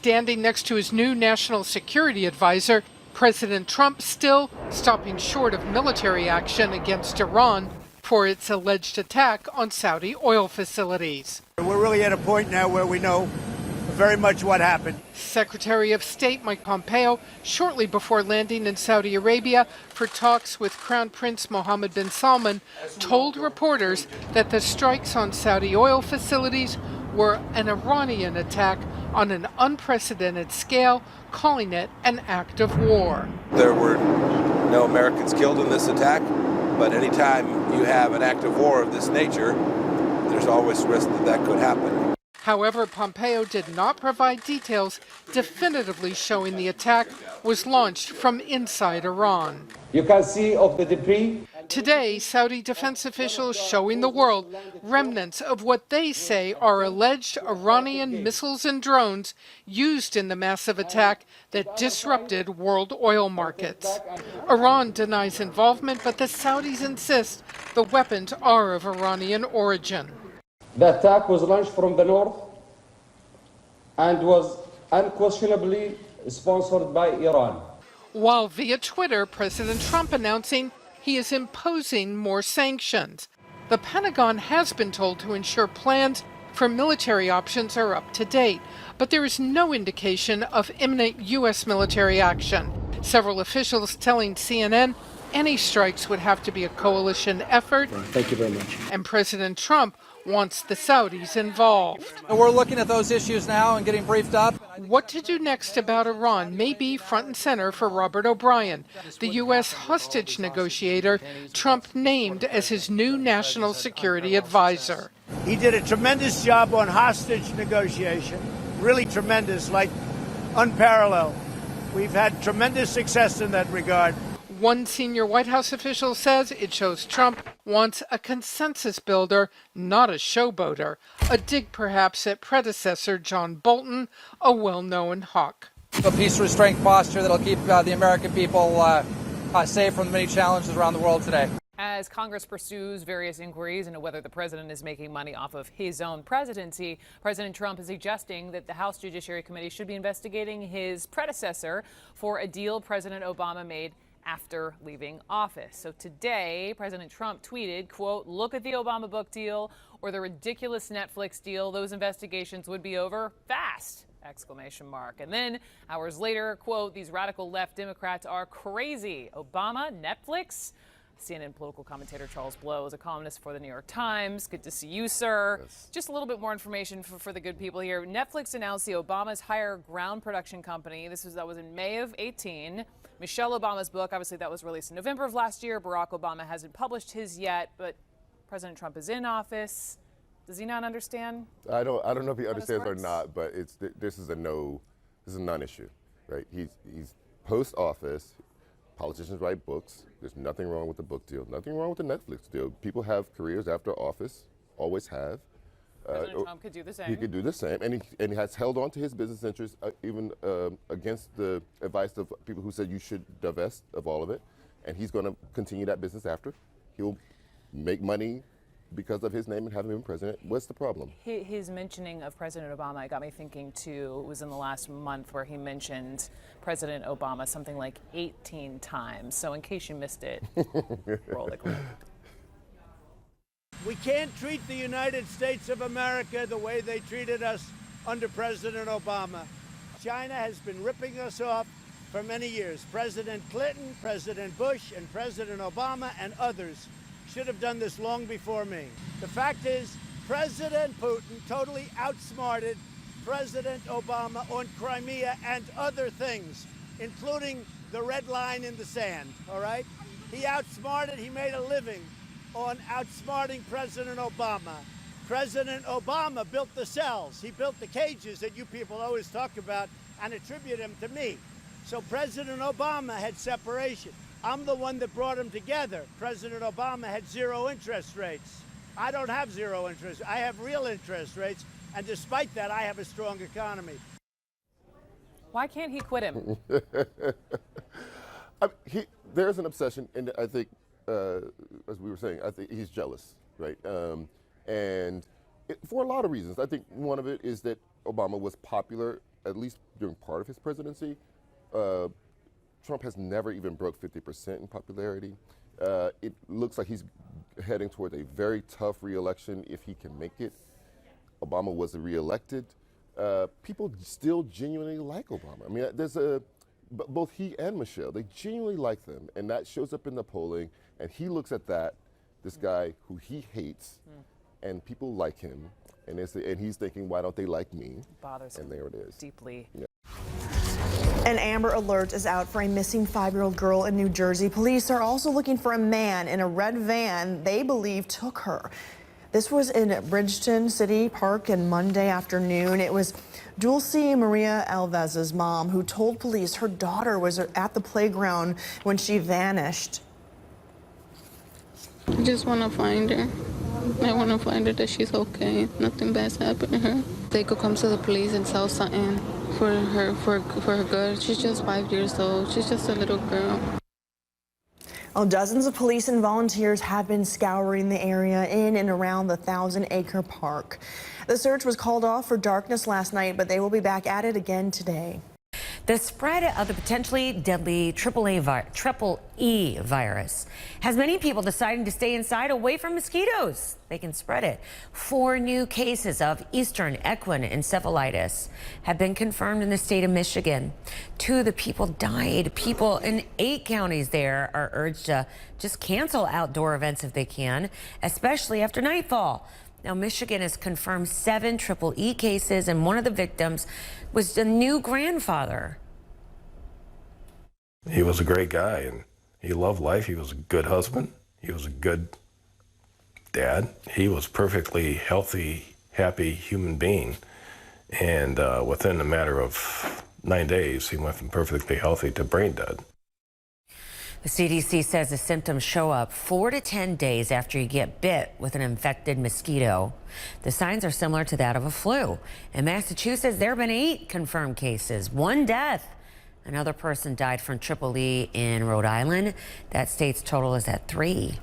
standing next to his new national security advisor, President Trump still stopping short of military action against Iran for its alleged attack on Saudi oil facilities. We're really at a point now where we know very much what happened. Secretary of State Mike Pompeo, shortly before landing in Saudi Arabia for talks with Crown Prince Mohammed bin Salman, told reporters that the strikes on Saudi oil facilities were an Iranian attack on an unprecedented scale, calling it an act of war. There were no Americans killed in this attack, but anytime you have an act of war of this nature, there's always risk that that could happen. However, Pompeo did not provide details definitively showing the attack was launched from inside Iran. You can see of the debris. Today, Saudi defense officials showing the world remnants of what they say are alleged Iranian missiles and drones used in the massive attack that disrupted world oil markets. Iran denies involvement, but the Saudis insist the weapons are of Iranian origin. The attack was launched from the north and was unquestionably sponsored by Iran. While via Twitter, President Trump announcing he is imposing more sanctions. The Pentagon has been told to ensure plans for military options are up to date, but there is no indication of imminent U.S. military action. Several officials telling CNN any strikes would have to be a coalition effort. Thank you very much. And President Trump wants the Saudis involved. We're looking at those issues now and getting briefed up. What to do next about Iran may be front and center for Robert O'Brien, the U.S. hostage negotiator Trump named as his new national security advisor. He did a tremendous job on hostage negotiation, really tremendous, like unparalleled. We've had tremendous success in that regard. One senior White House official says it shows Trump wants a consensus builder, not a showboater, a dig perhaps at predecessor John Bolton, a well-known hawk. A peace restraint posture that'll keep the American people safe from the many challenges around the world today. As Congress pursues various inquiries into whether the president is making money off of his own presidency, President Trump is suggesting that the House Judiciary Committee should be investigating his predecessor for a deal President Obama made after leaving office. So today, President Trump tweeted, quote, "Look at the Obama book deal or the ridiculous Netflix deal. Those investigations would be over fast." Exclamation mark. And then hours later, quote, "These radical left Democrats are crazy. Obama, Netflix?" CNN political commentator Charles Blow is a columnist for the New York Times. Good to see you, sir. Yes. Just a little bit more information for the good people here. Netflix announced the Obama's Higher Ground production company. That was in May of 18. Michelle Obama's book, obviously that was released in November of last year. Barack Obama hasn't published his yet, but President Trump is in office. Does he not understand? I don't know if he understands or not, but this is a non-issue, right? He's post-office. Politicians write books. There's nothing wrong with the book deal. Nothing wrong with the Netflix deal. People have careers after office, always have. President Trump could do the same. He could do the same, and he has held on to his business interests, even against the advice of people who said you should divest of all of it. And he's going to continue that business after. He'll make money because of his name and having been president. What's the problem? His mentioning of President Obama got me thinking, too. It was in the last month where he mentioned President Obama something like 18 times. So in case you missed it, roll the clip. We can't treat the United States of America the way they treated us under President Obama. China has been ripping us off for many years. President Clinton, President Bush, and President Obama and others should have done this long before me. The fact is, President Putin totally outsmarted President Obama on Crimea and other things, including the red line in the sand, all right? He made a living on outsmarting President Obama. President Obama built the cells. He built the cages that you people always talk about and attribute him to me. So President Obama had separation. I'm the one that brought them together. President Obama had zero interest rates. I don't have zero interest. I have real interest rates. And despite that, I have a strong economy. Why can't he quit him? There's an obsession, and I think, as we were saying, I think he's jealous, right? For a lot of reasons. I think one of it is that Obama was popular at least during part of his presidency, Trump has never even broke 50% in popularity. It looks like he's heading towards a very tough re-election if he can make it. Obama was re-elected. People still genuinely like Obama. I mean, both he and Michelle, they genuinely like them, and that shows up in the polling. And he looks at that, this guy who he hates, and people like him, and he's thinking, why don't they like me? Bothers and him there it is. deeply. Yeah. An Amber Alert is out for a missing 5-year-old girl in New Jersey. Police are also looking for a man in a red van they believe took her. This was in Bridgeton City Park on Monday afternoon. It was Dulce Maria Alvez's mom who told police her daughter was at the playground when she vanished. I just want to find her. I want to find her, that she's okay. Nothing bad's happened to her. They could come to the police and tell something for her good. She's just 5 years old. She's just a little girl. Well, dozens of police and volunteers have been scouring the area in and around the 1,000-acre park. The search was called off for darkness last night, but they will be back at it again today. The spread of the potentially deadly triple E virus has many people deciding to stay inside away from mosquitoes. They can spread it. 4 new cases of Eastern equine encephalitis have been confirmed in the state of Michigan. 2 of the people died. People in 8 counties there are urged to just cancel outdoor events if they can, especially after nightfall. Now, Michigan has confirmed 7 triple E cases, and one of the victims was a new grandfather. He was a great guy, and he loved life. He was a good husband. He was a good dad. He was perfectly healthy, happy human being. And within a matter of 9 days, he went from perfectly healthy to brain dead. The CDC says the symptoms show up 4 to 10 days after you get bit with an infected mosquito. The signs are similar to that of a flu. In Massachusetts, there have been 8 confirmed cases, 1 death. Another person died from triple E in Rhode Island. That state's total is at 3.